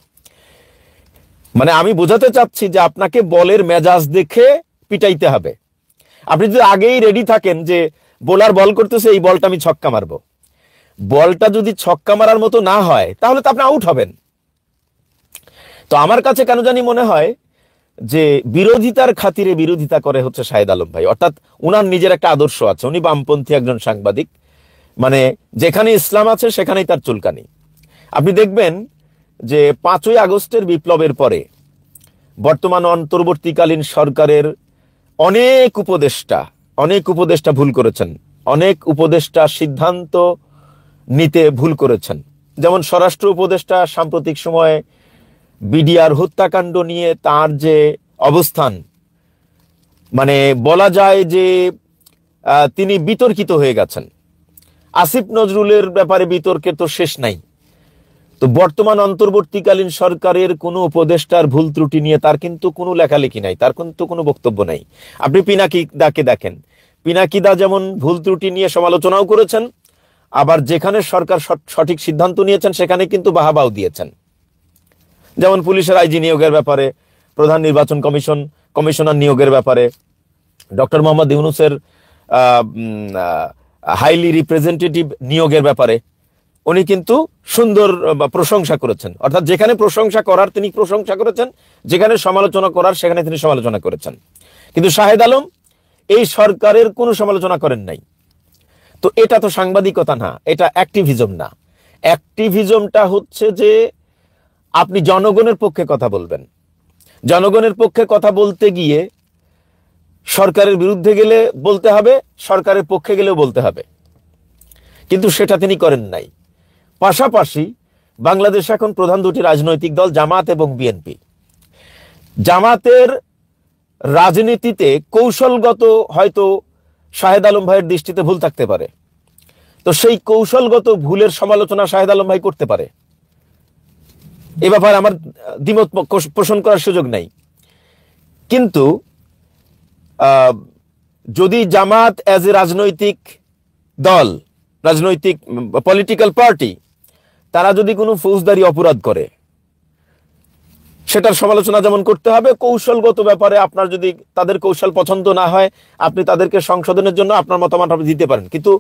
মানে আমি বোঝাতে চাচ্ছি যে আপনাকে বলের মেজাজ দেখে পিটাইতে হবে। আপনি যদি আগেই রেডি থাকেন যে বোলার বল করতেছে, এই বলটা আমি ছক্কা মারবো, বলটা যদি ছক্কা মারার মতো না হয় তাহলে তো আপনি আউট হবেন। তো আমার কাছে কেন জানি মনে হয় যে বিরোধিতার খাতিরে বিরোধিতা করে হচ্ছে শাহেদ আলম ভাই। অর্থাৎ উনার নিজের একটা আদর্শ আছে, উনি বামপন্থী একজন সাংবাদিক, মানে যেখানে ইসলাম আছে সেখানেই তার চুলকানি। আপনি দেখবেন যে 5ই আগস্টের বিপ্লবের পরে বর্তমান অন্তর্বর্তীকালীন সরকারের অনেক উপদেষ্টা ভুল করেছেন, অনেক উপদেষ্টা সিদ্ধান্ত নিতে ভুল করেছেন। যেমন স্বরাষ্ট্র উপদেষ্টা সাম্প্রতিক সময়ে বিডিআর হত্যাকাণ্ড নিয়ে তার যে অবস্থান, মানে বলা যায় যে তিনি বিতর্কিত হয়ে গেছেন। আসিফ নজরুলের ব্যাপারে বিতর্কের তো শেষ নাই। তো বর্তমান অন্তর্বর্তীকালীন সরকারের কোনো উপদেষ্টার ভুল ত্রুটি নিয়ে তার কিন্তু কোনো লেখালেখি নাই, তার কিন্তু কোনো বক্তব্য নাই। আপনি পিনাকি দাকে দেখেন, পিনাকি দা যেমন ভুল ত্রুটি নিয়ে সমালোচনাও করেছেন, আবার যেখানে সরকার সঠিক সিদ্ধান্ত নিয়েছেন সেখানে কিন্তু বাহাবাও দিয়েছেন। যেমন পুলিশের আইজি নিয়োগের ব্যাপারে, প্রধান নির্বাচন কমিশনার নিয়োগের ব্যাপারে, ডক্টর মোহাম্মদ ইউনূসের হাইলি রিপ্রেজেন্টেটিভ নিয়োগের ব্যাপারে উনি কিন্তু সুন্দর প্রশংসা করেছেন। অর্থাৎ যেখানে প্রশংসা করার তিনি প্রশংসা করেছেন, যেখানে সমালোচনা করার সেখানে তিনি সমালোচনা করেছেন। কিন্তু শাহেদ আলম এই সরকারের কোনো সমালোচনা করেন নাই। তো এটা তো সাংবাদিকতা না, এটা অ্যাক্টিভিজম না। অ্যাক্টিভিজমটা হচ্ছে যে আপনি জনগণের পক্ষে কথা বলবেন, জনগণের পক্ষে কথা বলতে গিয়ে সরকারের বিরুদ্ধে গেলে বলতে হবে, সরকারের পক্ষে গেলেও বলতে হবে, কিন্তু সেটা তিনি করেন নাই। পাশাপাশি বাংলাদেশে এখন প্রধান দুটি রাজনৈতিক দল, জামাত এবং বিএনপি। জামাতের রাজনীতিতে কৌশলগত হয়তো শাহেদ আলম ভাইয়ের দৃষ্টিতে ভুল থাকতে পারে, তো সেই কৌশলগত ভুলের সমালোচনা শাহেদ আলম ভাই করতে পারে, এ ব্যাপারে আমার দ্বিমত পোষণ করার সুযোগ নাই। কিন্তু যদি জামাত অ্যাজ এ রাজনৈতিক দল, রাজনৈতিক পলিটিক্যাল পার্টি, তারা যদি কোনো ফৌজদারি অপরাধ করে, সেটার সমালোচনা যেমন করতে হবে, কৌশলগত ব্যাপারে আপনার যদি তাদের কৌশল পছন্দ না হয়, আপনি তাদেরকে সংশোধনের জন্য আপনার মতামত আপনি দিতে পারেন। কিন্তু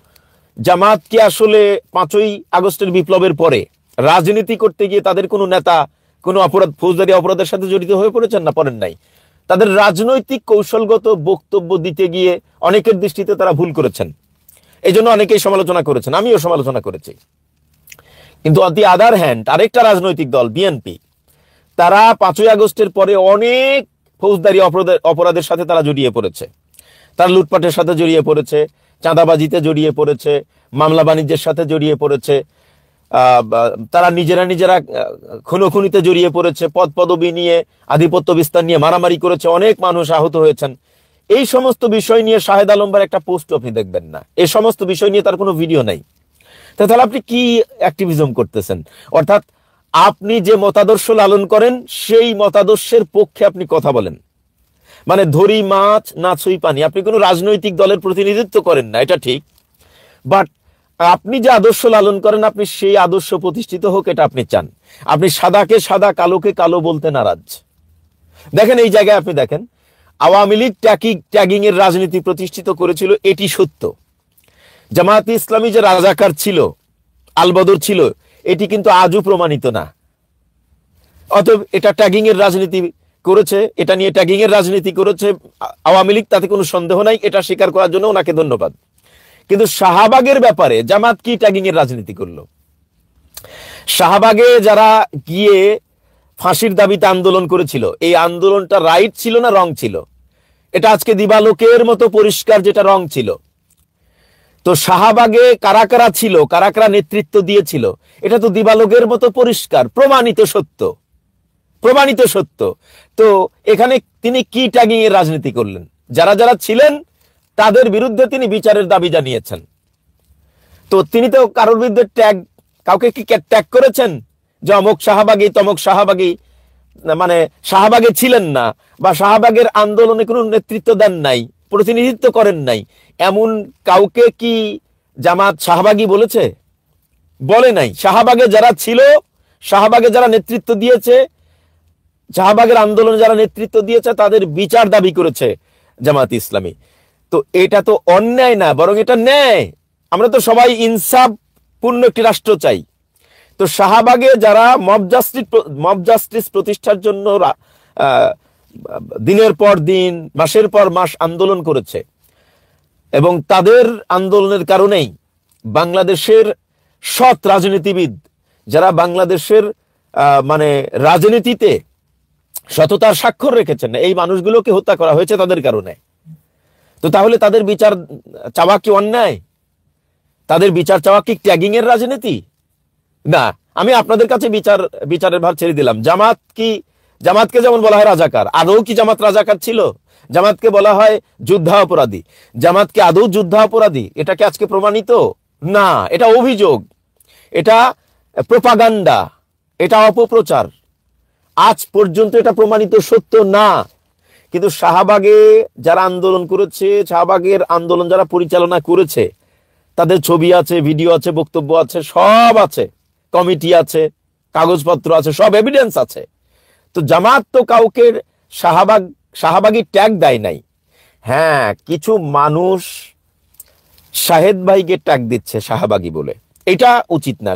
জামাত কি আসলে 5ই আগস্টের বিপ্লবের পরে রাজনীতি করতে গিয়ে তাদের কোনো নেতা কোনো অপরাধ, ফৌজদারি অপরাধের সাথে জড়িত হয়ে পড়েছেন? না, পড়েন নাই। তাদের রাজনৈতিক কৌশলগত বক্তব্য দিতে গিয়ে অনেকের দৃষ্টিতে তারা ভুল করেছেন, এই জন্য অনেকেই সমালোচনা করেছেন, আমিও সমালোচনা করেছি। কিন্তু অন দি আদার হ্যান্ড আরেকটা রাজনৈতিক দল বিএনপি, তারা 5ই আগস্টের পরে অনেক ফৌজদারি অপরাধের সাথে তারা জড়িয়ে পড়েছে। তারা লুটপাটের সাথে জড়িয়ে পড়েছে, চাঁদাবাজিতে জড়িয়ে পড়েছে, মামলা বাণিজ্যের সাথে জড়িয়ে পড়েছে, তারা নিজেরা খুনোখুনিতে জড়িয়ে পড়েছে, পদ পদবি নিয়ে, আধিপত্য বিস্তার নিয়ে মারামারি করেছে, অনেক মানুষ আহত হয়েছেন। এই সমস্ত বিষয় নিয়ে শাহেদ আলমবার একটা পোস্ট আপনি দেখবেন না, এই সমস্ত বিষয় নিয়ে তার কোনো ভিডিও নাই। তাহলে আপনি কি অ্যাক্টিভিজম করতেছেন? অর্থাৎ আপনি যে মতাদর্শ লালন করেন সেই মতাদর্শের পক্ষে আপনি কথা বলেন, মানে ধরি মাছ না ছুঁই পানি। আপনি কোনো রাজনৈতিক দলের প্রতিনিধিত্ব করেন না, এটা ঠিক, বাট আপনি যে আদর্শ লালন করেন আপনি সেই আদর্শ প্রতিষ্ঠিত হোক, এটা আপনি চান। আপনি সাদাকে সাদা, কালোকে কালো বলতে নারাজ। দেখেন এই জায়গায় আপনি দেখেন, আওয়ামী লীগ ট্যাগিং এর রাজনীতি প্রতিষ্ঠিত করেছিল, এটি সত্য। জামায়াতে ইসলামী যে রাজাকার ছিল, আলবদর ছিল, এটি কিন্তু আজও প্রমাণিত না। অতএব এটা ট্যাগিং এর রাজনীতি করেছে, এটা নিয়ে ট্যাগিং এর রাজনীতি করেছে আওয়ামী লীগ, তাতে কোনো সন্দেহ নাই। এটা স্বীকার করার জন্য ওনাকে ধন্যবাদ। কিন্তু শাহবাগের ব্যাপারে জামাত কি ট্যাগিং এর রাজনীতি করলো? শাহবাগে যারা গিয়ে ফাঁসির দাবিতে আন্দোলন করেছিল, এই আন্দোলনটা রাইট ছিল না রং ছিল? এটা আজকে দিবালোকের মতো পরিষ্কার, যেটা রং ছিল। তো শাহবাগে কারা কারা ছিল, কারা কারা নেতৃত্ব দিয়েছিল, এটা তো দিবালোকের মতো পরিষ্কার, প্রমাণিত সত্য, প্রমাণিত সত্য। তো এখানে তিনি কি ট্যাগিং এর রাজনীতি করলেন? যারা যারা ছিলেন তাদের বিরুদ্ধে তিনি বিচারের দাবি জানিয়েছেন। তো তিনি তো কারোর বিরুদ্ধে কাউকে কি ট্যাগ করেছেন যে অমুক শাহবাগী তমুক শাহবাগী, মানে শাহবাগে ছিলেন না বা শাহবাগের আন্দোলনে কোনো নেতৃত্ব দেন নাই, প্রতিনিধিত্ব করেন নাই, এমন কাউকে কি জামাত শাহবাগী বলেছে? বলে নাই। শাহবাগে যারা ছিল, শাহবাগে যারা নেতৃত্ব দিয়েছে, শাহবাগের আন্দোলনে যারা নেতৃত্ব দিয়েছে, তাদের বিচার দাবি করেছে জামাত ইসলামী। তো এটা তো অন্যায় না, বরং এটা ন্যায়। আমরা তো সবাই ইনসাফ পূর্ণ একটি রাষ্ট্র চাই। তো শাহবাগে যারা মব জাস্টিস প্রতিষ্ঠার জন্য দিনের পর দিন, মাসের পর মাস আন্দোলন করেছে, এবং তাদের আন্দোলনের কারণেই বাংলাদেশের সৎ রাজনীতিবিদ, যারা বাংলাদেশের মানে রাজনীতিতে সততার স্বাক্ষর রেখেছেন, এই মানুষগুলোকে হত্যা করা হয়েছে তাদের কারণে। তো তাহলে তাদের বিচার চাওয়া কি অন্যায়? তাদের বিচার চাওয়া কি ট্যাগিং এর রাজনীতি? না, আমি আপনাদের কাছে বিচারের ভার ছেড়ে দিলাম। জামাতকে যেমন বলা হয় রাজাকার, আদৌ কি জামাত রাজাকার ছিল? জামাতকে বলা হয় যুদ্ধাপরাধী, জামাতকে আদৌ যুদ্ধাপরাধী? এটা কি আজকে প্রমাণিত? না, এটা অভিযোগ, এটা প্রোপাগান্ডা, এটা অপপ্রচার। আজ পর্যন্ত এটা প্রমাণিত সত্য না। কিন্তু শাহবাগে যারা আন্দোলন করেছে, শাহবাগের আন্দোলন যারা পরিচালনা করেছে, তাদের ছবি আছে, ভিডিও আছে, বক্তব্য আছে, সব আছে, কমিটি আছে, কাগজপত্র আছে, সব এভিডেন্স আছে। তো জামাত তো কাউকে শাহবাগী ট্যাগ দেয় নাই। হ্যাঁ, কিছু মানুষ শাহেদ ভাইকে ট্যাগ দিচ্ছে শাহবাগী বলে, এটা উচিত না।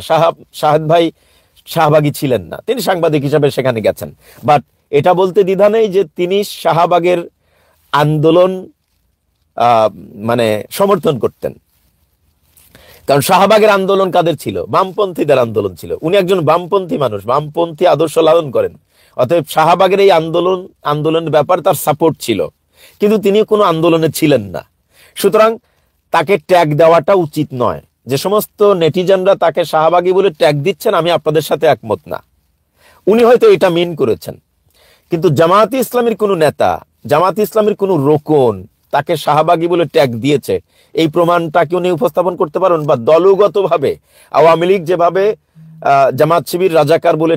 শাহেদ ভাই শাহবাগী ছিলেন না, তিনি সাংবাদিক হিসাবে সেখানে গেছেন, বাট এটা বলতে দ্বিধা নেই যে তিনি শাহবাগের আন্দোলন মানে সমর্থন করতেন। কারণ শাহবাগের আন্দোলন কাদের ছিল? বামপন্থীদের আন্দোলন ছিল। উনি একজন বামপন্থী মানুষ, বামপন্থী আদর্শ লালন করেন। অতএব শাহবাগের এই আন্দোলনের ব্যাপারে তার সাপোর্ট ছিল, কিন্তু তিনি কোনো আন্দোলনে ছিলেন না। সুতরাং তাকে ট্যাগ দেওয়াটা উচিত নয়। যে সমস্ত নেটিজেনরা তাকে শাহবাগী বলে ট্যাগ দিচ্ছেন, আমি আপনাদের সাথে একমত না। উনি হয়তো এটা মিন করেছেন, কিন্তু জামায়াতে ইসলামীর কোনো নেতা, জামায়াতে ইসলামীর কোনো রোকন তাকে শাহবাগী বলে ট্যাগ দিয়েছে, এই প্রমাণটা কি উনি উপস্থাপন করতে পারেন? বা দলগতভাবে আওয়ামী লীগ যেভাবে জামাত শিবির রাজাকার বলে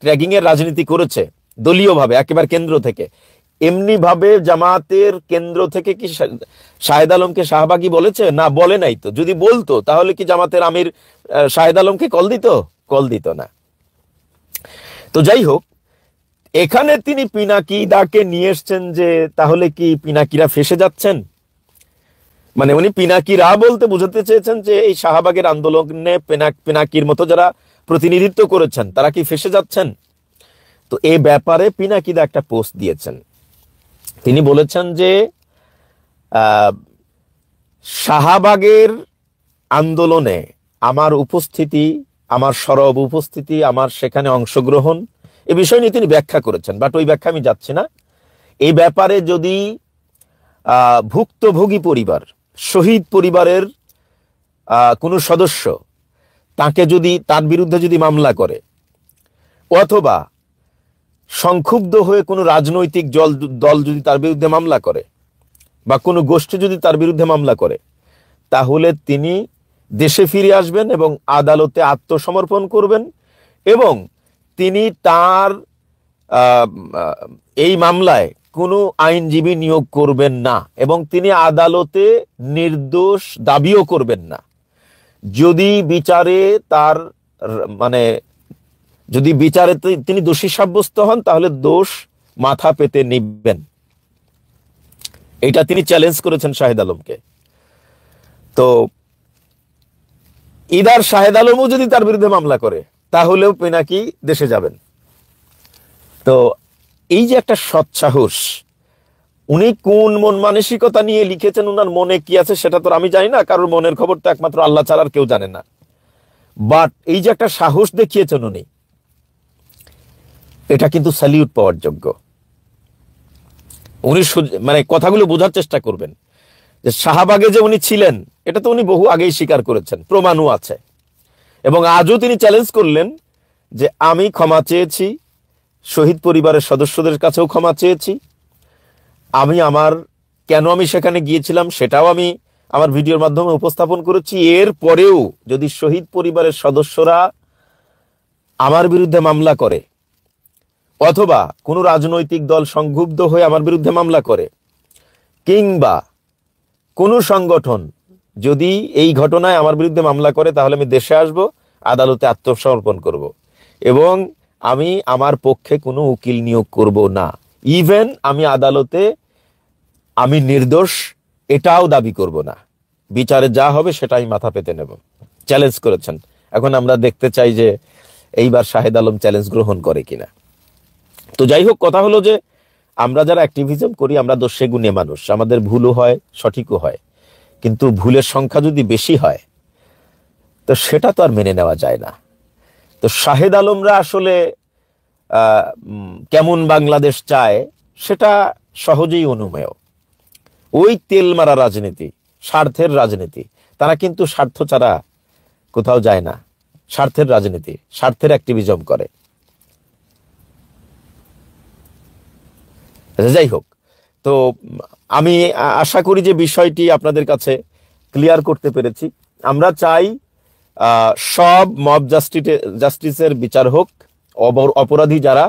ট্যাগিং এর রাজনীতি করেছে দলীয়ভাবে একেবারে কেন্দ্র থেকে, এমনি ভাবে জামাতের কেন্দ্র থেকে কি শাহেদ আলমকে শাহবাগী বলেছে? না, বলে নাই। তো যদি বলতো তাহলে কি জামাতের আমির শাহেদ আলমকে কল দিত? কল দিত না। তো যাই হোক, এখানে তিনি পিনাকিদাকে নিয়ে এসছেন যে তাহলে কি পিনাকিরা ফেসে যাচ্ছেন, মানে উনি পিনাকিরা বলতে বোঝাতে চেয়েছেন যে এই শাহবাগের আন্দোলনে পিনাকির মতো যারা প্রতিনিধিত্ব করেছেন তারা কি ফেসে যাচ্ছেন। তো এই ব্যাপারে পিনাকিদা একটা পোস্ট দিয়েছেন। তিনি বলেছেন যে শাহবাগের আন্দোলনে আমার উপস্থিতি, আমার সরব উপস্থিতি, আমার সেখানে অংশগ্রহণ, এ বিষয় নিয়ে তিনি ব্যাখ্যা করেছেন, বাট ওই ব্যাখ্যা আমি যাচ্ছি না। এই ব্যাপারে যদি ভুক্তভোগী পরিবার, শহীদ পরিবারের কোনো সদস্য তাকে যদি, তার বিরুদ্ধে যদি মামলা করে, অথবা সংক্ষুব্ধ হয়ে কোনো রাজনৈতিক দল যদি তার বিরুদ্ধে মামলা করে, বা কোনো গোষ্ঠী যদি তার বিরুদ্ধে মামলা করে, তাহলে তিনি দেশে ফিরে আসবেন এবং আদালতে আত্মসমর্পণ করবেন, এবং তিনি তার এই মামলায় কোনো আইনজীবী নিয়োগ করবেন না, এবং তিনি আদালতে নির্দোষ দাবিও করবেন না। যদি বিচারে তার মানে যদি বিচারে তিনি দোষী সাব্যস্ত হন, তাহলে দোষ মাথা পেতে নিবেন। এটা তিনি চ্যালেঞ্জ করেছেন শাহেদ আলমকে। তো ইদার শাহেদ আলমও যদি তার বিরুদ্ধে মামলা করে, তাহলেও পিনাকি দেশে যাবেন। তো এই যে একটা সৎসাহস, উনি কোন মন মানসিকতা নিয়ে লিখেছেন, উনার মনে কি আছে সেটা তো আমি জানি না, কারোর মনের খবর তো একমাত্র আল্লাহ ছাড়া আর কেউ জানে না। বাট এই যে একটা সাহস দেখিয়েছেন উনি, এটা কিন্তু স্যালিউট পাওয়ার যোগ্য। উনি মানে কথাগুলো বোঝার চেষ্টা করবেন যে শাহবাগে যে উনি ছিলেন, এটা তো উনি বহু আগেই স্বীকার করেছেন, প্রমাণও আছে। এবং আজও তিনি চ্যালেঞ্জ করলেন যে আমি ক্ষমা চেয়েছি, শহীদ পরিবারের সদস্যদের কাছেও ক্ষমা চেয়েছি, আমি কেন আমি সেখানে গিয়েছিলাম সেটাও আমি আমার ভিডিওর মাধ্যমে উপস্থাপন করেছি। এর পরেও যদি শহীদ পরিবারের সদস্যরা আমার বিরুদ্ধে মামলা করে, অথবা কোনো রাজনৈতিক দল সংক্ষুব্ধ হয়ে আমার বিরুদ্ধে মামলা করে, কিংবা কোনো সংগঠন যদি এই ঘটনায় আমার বিরুদ্ধে মামলা করে, তাহলে আমি দেশে আসব, আদালতে আত্মসমর্পণ করব, এবং আমি আমার পক্ষে কোনো উকিল নিয়োগ করব না। ইভেন আমি আদালতে আমি নির্দোষ এটাও দাবি করব না। বিচারে যা হবে সেটাই মাথা পেতে নেব। চ্যালেঞ্জ করেছেন। এখন আমরা দেখতে চাই যে এইবার শাহেদ আলম চ্যালেঞ্জ গ্রহণ করে কিনা। তো যাই হোক, কথা হলো যে আমরা যারা অ্যাক্টিভিজম করি, আমরা দোষে গুণে মানুষ, আমাদের ভুলও হয়, সঠিকও হয়। কিন্তু ভুলের সংখ্যা যদি বেশি হয়, তো সেটা তো আর মেনে নেওয়া যায় না। তো শাহেদ আলমরা আসলে কেমন বাংলাদেশ চায় সেটা সহজেই অনুমেয়। ওই তেল মারা রাজনীতি, স্বার্থের রাজনীতি, তারা কিন্তু স্বার্থ ছাড়া কোথাও যায় না। স্বার্থের রাজনীতি, স্বার্থের অ্যাক্টিভিজম করে। যাই হোক, তো আমি আশা করি যে বিষয়টি আপনাদের কাছে ক্লিয়ার করতে পেরেছি। আমরা চাই সব মব জাস্টিসের বিচার হোক, অপরাধী যারা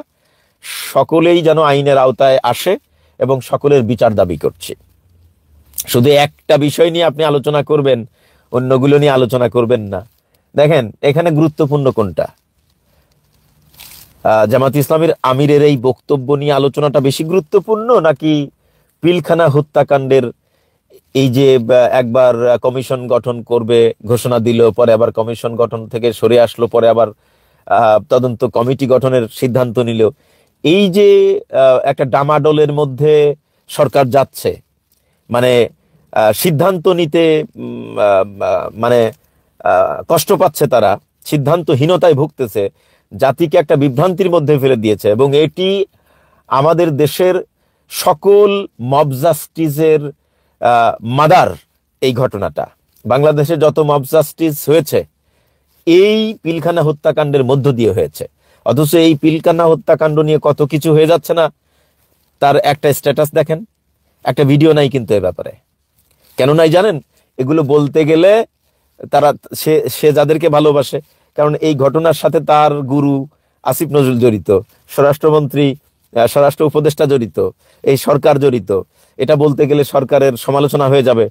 সকলেই যেন আইনের আওতায় আসে, এবং সকলের বিচার দাবি করছি। শুধু একটা বিষয় নিয়ে আপনি আলোচনা করবেন, অন্যগুলো নিয়ে আলোচনা করবেন না। দেখেন এখানে গুরুত্বপূর্ণ কোনটা? জামাত ইসলামের আমিরের এই বক্তব্য নিয়ে আলোচনাটা বেশি গুরুত্বপূর্ণ, নাকি পিলখানা হত্যাকাণ্ডের এই যে একবার কমিশন গঠন করবে ঘোষণা দিল, পরে আবার কমিশন গঠন থেকে সরে আসলো, পরে আবার তদন্ত কমিটি গঠনের সিদ্ধান্ত নিল, এই যে একটা ডামাডোলের মধ্যে সরকার যাচ্ছে, মানে সিদ্ধান্ত নিতে মানে কষ্ট পাচ্ছে, তারা সিদ্ধান্তহীনতায় ভুগতেছে, জাতিকে একটা বিভ্রান্তির মধ্যে ফেলে দিয়েছে। এবং এটি আমাদের দেশের সকল মব জাস্টিসের মাদার। এই ঘটনাটা বাংলাদেশে যত মব জাস্টিস হয়েছে এই পিলখানা হত্যাকাণ্ডের মধ্য দিয়ে হয়েছে। অথচ এই পিলখানা হত্যাকাণ্ড নিয়ে কত কিছু হয়ে যাচ্ছে না, তার একটা স্ট্যাটাস দেখেন, একটা ভিডিও নাই কিন্তু এ ব্যাপারে। কেন নাই জানেন? এগুলো বলতে গেলে তারা সে যাদেরকে ভালোবাসে, কারণ এই ঘটনার সাথে তার গুরু আসিফ নজরুল জড়িত, স্বরাষ্ট্রমন্ত্রী স্বরাষ্ট্র উপদেষ্টা জড়িত, এই সরকার জড়িত, এটা বলতে গেলে সরকারের সমালোচনা হয়ে যাবে।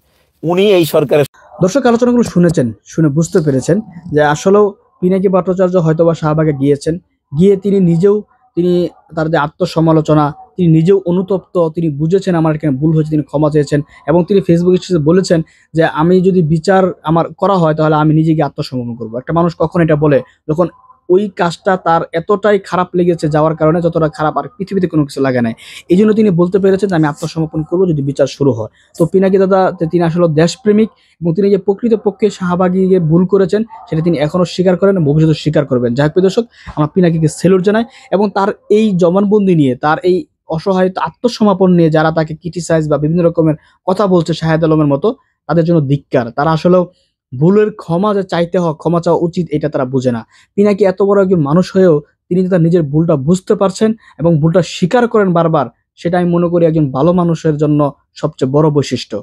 উনি এই সরকারের দর্শক আলোচনাগুলো শুনেছেন, শুনে বুঝতে পেরেছেন যে আসলেও পিনাকি ভট্টাচার্য হয়তোবা শাহবাগে গিয়েছেন, গিয়ে তিনি তার যে আত্মসমালোচনা, তিনি নিজেও অনুতপ্ত, তিনি বুঝেছেন আমার এখানে ভুল হয়েছে, তিনি ক্ষমা চেয়েছেন এবং তিনি ফেসবুক স্ট্যাটাসে বলেছেন যে আমি যদি বিচার আমার করা হয় তাহলে আমি নিজেকে আত্মসমর্পণ করবো। একটা মানুষ কখন এটা বলে যখন ওই কাজটা তার এতটাই খারাপ লেগেছে যাওয়ার কারণে, যতটা খারাপ আর পৃথিবীতে কোনো কিছু লাগে নাই, এই জন্য তিনি বলতে পেরেছেন যে আমি আত্মসমর্পণ করবো যদি বিচার শুরু হয়। তো পিনাকি দাদা তিনি আসলে দেশপ্রেমিক এবং তিনি যে প্রকৃতপক্ষে শাহবাগে গিয়ে ভুল করেছেন সেটা তিনি এখনো স্বীকার করেন, ভবিষ্যতে স্বীকার করবেন। যাই হোক দর্শক, আমার পিনাকিকে সেলুট জানাই এবং তার এই জবানবন্দি নিয়ে, তার এই অসহায় আত্মসমর্পণ নিয়ে যারা তাকে ক্রিটিসাইজ বা বিভিন্ন রকমের কথা বলছে শাহেদ আলমের মতো, তাদের জন্য ধিক্কার। তারা আসলেও ভুলের ক্ষমা যে চাইতে হয়, ক্ষমা চাওয়া উচিত, এটা তারা বুঝে না। পিনাকি এত বড় একজন মানুষ হয়েও তিনি তার নিজের ভুলটা বুঝতে পারছেন এবং ভুলটা স্বীকার করেন বারবার, সেটা আমি মনে করি একজন ভালো মানুষের জন্য সবচেয়ে বড় বৈশিষ্ট্য।